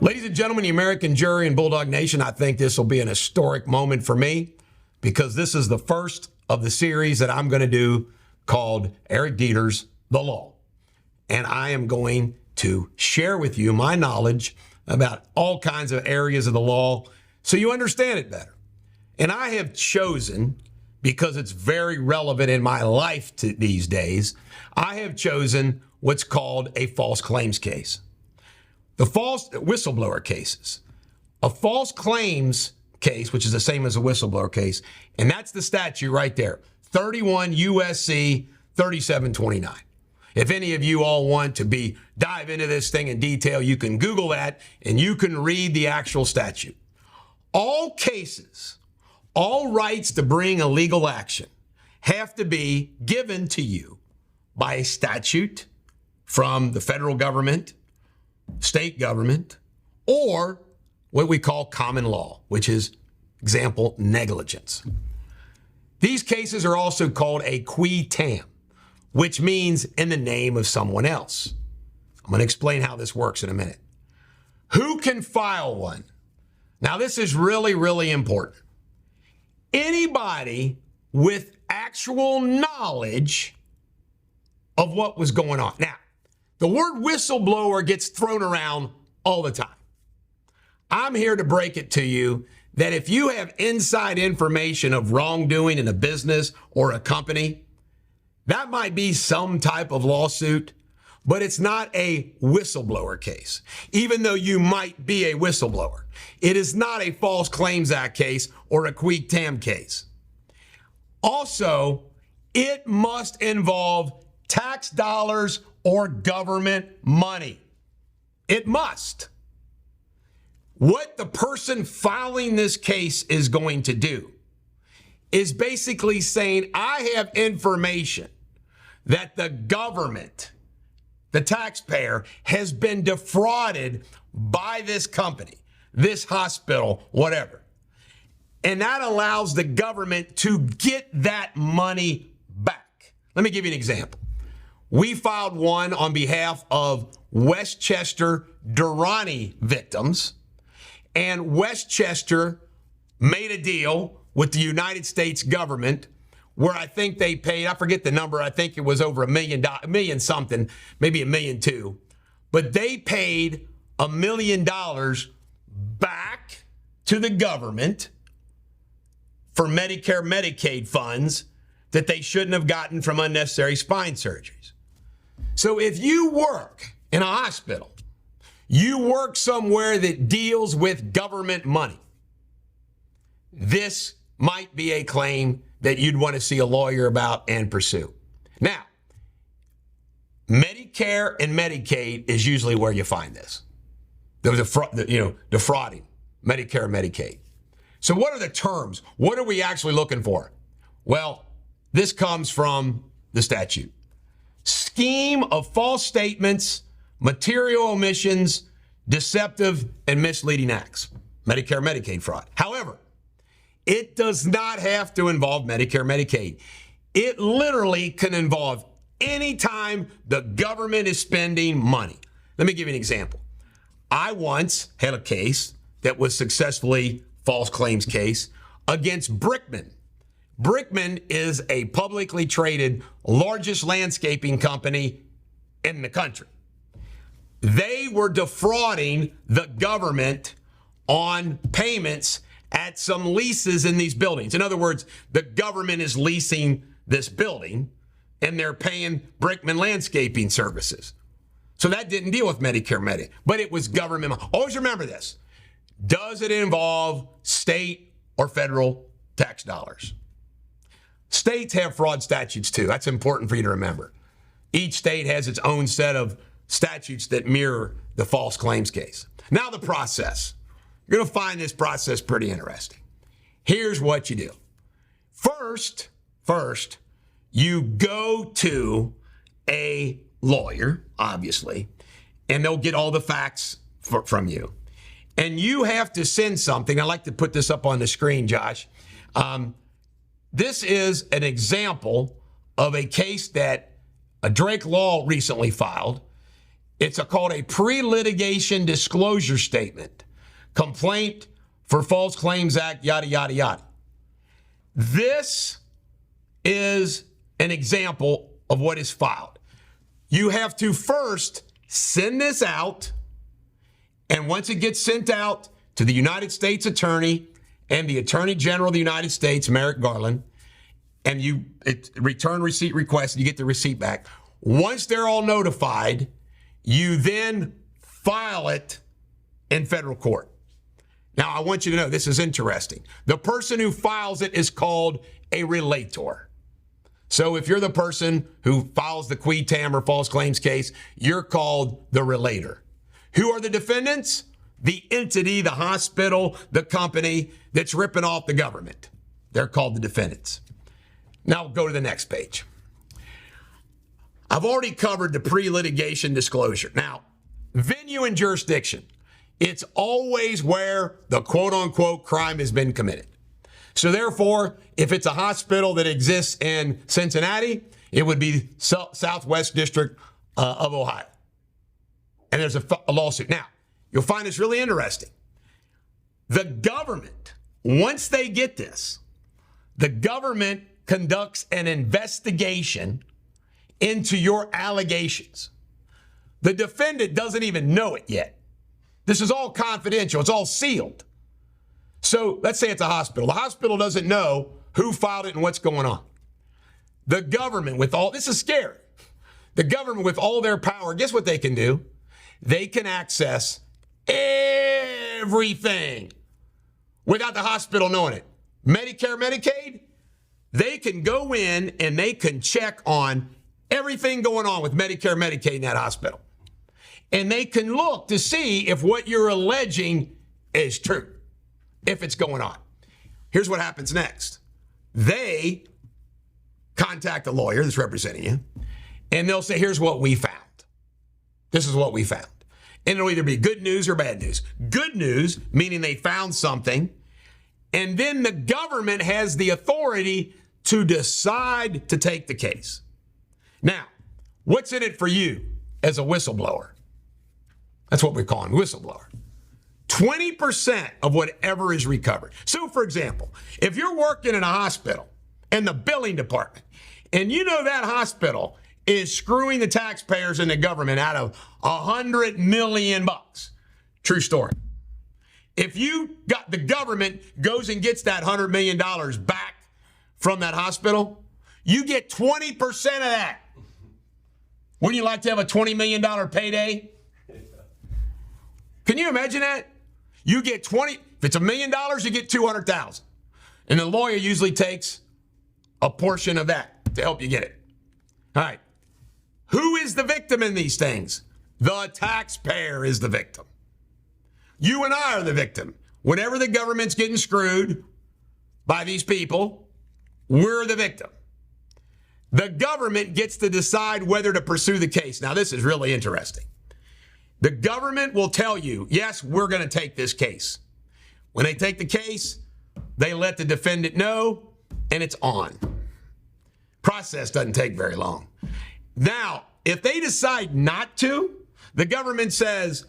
Ladies and gentlemen, the American jury and Bulldog Nation, I think this will be an historic moment for me because this is the first of the series that I'm going to do called Eric Deters, The Law. And I am going to share with you my knowledge about all kinds of areas of the law so you understand it better. And I have chosen, because it's very relevant in my life these days, I have chosen what's called a false claims case. The false whistleblower cases. A false claims case, which is the same as a whistleblower case, and that's the statute right there, 31 USC 3729. If any of you all want to dive into this thing in detail, you can Google that and you can read the actual statute. All cases, all rights to bring a legal action have to be given to you by a statute from the federal government, state government, or what we call common law, which is, example, negligence. These cases are also called a qui tam, which means in the name of someone else. I'm going to explain how this works in a minute. Who can file one? Now, this is really, really important. Anybody with actual knowledge of what was going on. Now, the word whistleblower gets thrown around all the time. I'm here to break it to you that if you have inside information of wrongdoing in a business or a company, that might be some type of lawsuit, but it's not a whistleblower case. Even though you might be a whistleblower, it is not a False Claims Act case or a qui tam case. Also, it must involve tax dollars or government money. It must. What the person filing this case is going to do is basically saying, I have information that the government, the taxpayer, has been defrauded by this company, this hospital, whatever. And that allows the government to get that money back. Let me give you an example. We filed one on behalf of Westchester Durrani victims, and Westchester made a deal with the United States government where I think they paid, I forget the number, I think it was over $1 million something, maybe $1.2 million, but they paid $1 million back to the government for Medicare, Medicaid funds that they shouldn't have gotten from unnecessary spine surgeries. So if you work in a hospital, you work somewhere that deals with government money, this might be a claim that you'd want to see a lawyer about and pursue. Now, Medicare and Medicaid is usually where you find this. There was defrauding Medicare and Medicaid. So what are the terms? What are we actually looking for? Well, this comes from the statute. Scheme of false statements, material omissions, deceptive and misleading acts. Medicare, Medicaid fraud. However, it does not have to involve Medicare, Medicaid. It literally can involve any time the government is spending money. Let me give you an example. I once had a case that was successfully false claims case against Brickman. Brickman is a publicly traded, largest landscaping company in the country. They were defrauding the government on payments at some leases in these buildings. In other words, the government is leasing this building and they're paying Brickman landscaping services. So that didn't deal with Medicare, Medicaid, but it was government. Always remember this. Does it involve state or federal tax dollars? States have fraud statutes too. That's important for you to remember. Each state has its own set of statutes that mirror the false claims case. Now the process. You're going to find this process pretty interesting. Here's what you do. First, you go to a lawyer, obviously, and they'll get all the facts from you. And you have to send something. I like to put this up on the screen, Josh. This is an example of a case that a Drake Law recently filed. It's called a pre-litigation disclosure statement. Complaint for False Claims Act, yada, yada, yada. This is an example of what is filed. You have to first send this out, and once it gets sent out to the United States Attorney and the Attorney General of the United States, Merrick Garland, and you return receipt request, and you get the receipt back. Once they're all notified, you then file it in federal court. Now, I want you to know, this is interesting. The person who files it is called a relator. So if you're the person who files the qui tam or false claims case, you're called the relator. Who are the defendants? The entity, the hospital, the company that's ripping off the government. They're called the defendants. Now go to the next page. I've already covered the pre-litigation disclosure. Now, venue and jurisdiction. It's always where the quote-unquote crime has been committed. So therefore, if it's a hospital that exists in Cincinnati, it would be Southwest District of Ohio. And there's a lawsuit. Now, you'll find this really interesting. The government, once they get this, the government conducts an investigation into your allegations. The defendant doesn't even know it yet. This is all confidential. It's all sealed. So let's say it's a hospital. The hospital doesn't know who filed it and what's going on. The government with all, this is scary. The government with all their power, guess what they can do? They can access everything without the hospital knowing it. Medicare, Medicaid, they can go in and they can check on everything going on with Medicare, Medicaid in that hospital. And they can look to see if what you're alleging is true, if it's going on. Here's what happens next. They contact a lawyer that's representing you, and they'll say, here's what we found. This is what we found. And it'll either be good news or bad news. Good news, meaning they found something, and then the government has the authority to decide to take the case. Now, what's in it for you as a whistleblower? That's what we're calling whistleblower. 20% of whatever is recovered. So, for example, if you're working in a hospital in the billing department, and you know that hospital is screwing the taxpayers and the government out of $100 million. True story. If you got the government goes and gets that $100 million back from that hospital, you get 20% of that. Wouldn't you like to have a $20 million payday? Can you imagine that? You get 20, if it's $1 million, you get 200,000. And the lawyer usually takes a portion of that to help you get it. All right. Who is the victim in these things? The taxpayer is the victim. You and I are the victim. Whenever the government's getting screwed by these people, we're the victim. The government gets to decide whether to pursue the case. Now, this is really interesting. The government will tell you, yes, we're going to take this case. When they take the case, they let the defendant know, and it's on. Process doesn't take very long. Now, if they decide not to, the government says,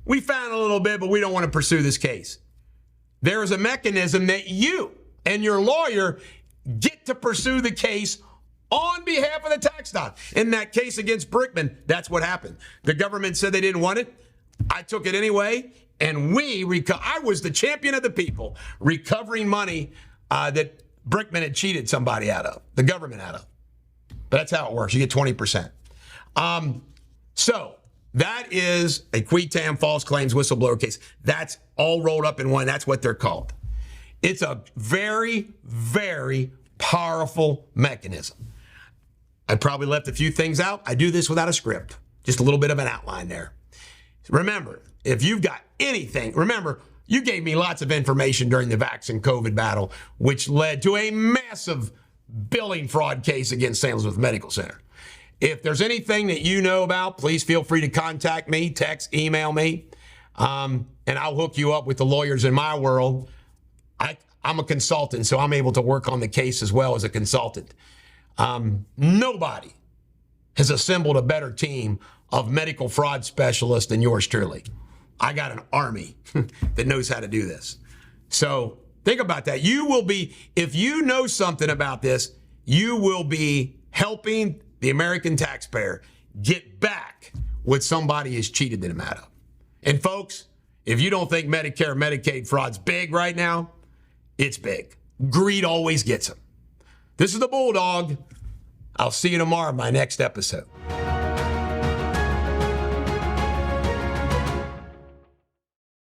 we found a little bit, but we don't want to pursue this case. There is a mechanism that you and your lawyer get to pursue the case on behalf of the tax doc. In that case against Brickman, that's what happened. The government said they didn't want it. I took it anyway, and I was the champion of the people, recovering money that Brickman had cheated somebody out of, the government out of. But that's how it works. You get 20%. So that is a qui tam false claims whistleblower case. That's all rolled up in one. That's what they're called. It's a very, very powerful mechanism. I probably left a few things out. I do this without a script, just a little bit of an outline there. Remember, if you've got anything, remember, you gave me lots of information during the vaccine COVID battle, which led to a massive billing fraud case against St. Elizabeth Medical Center. If there's anything that you know about, please feel free to contact me, text, email me, and I'll hook you up with the lawyers in my world. I'm a consultant, so I'm able to work on the case as well as a consultant. Nobody has assembled a better team of medical fraud specialists than yours truly. I got an army that knows how to do this. So think about that. You will be, if you know something about this, you will be helping the American taxpayer get back what somebody has cheated them out of. And folks, if you don't think Medicare, Medicaid fraud's big right now, it's big. Greed always gets them. This is the Bulldog. I'll see you tomorrow in my next episode.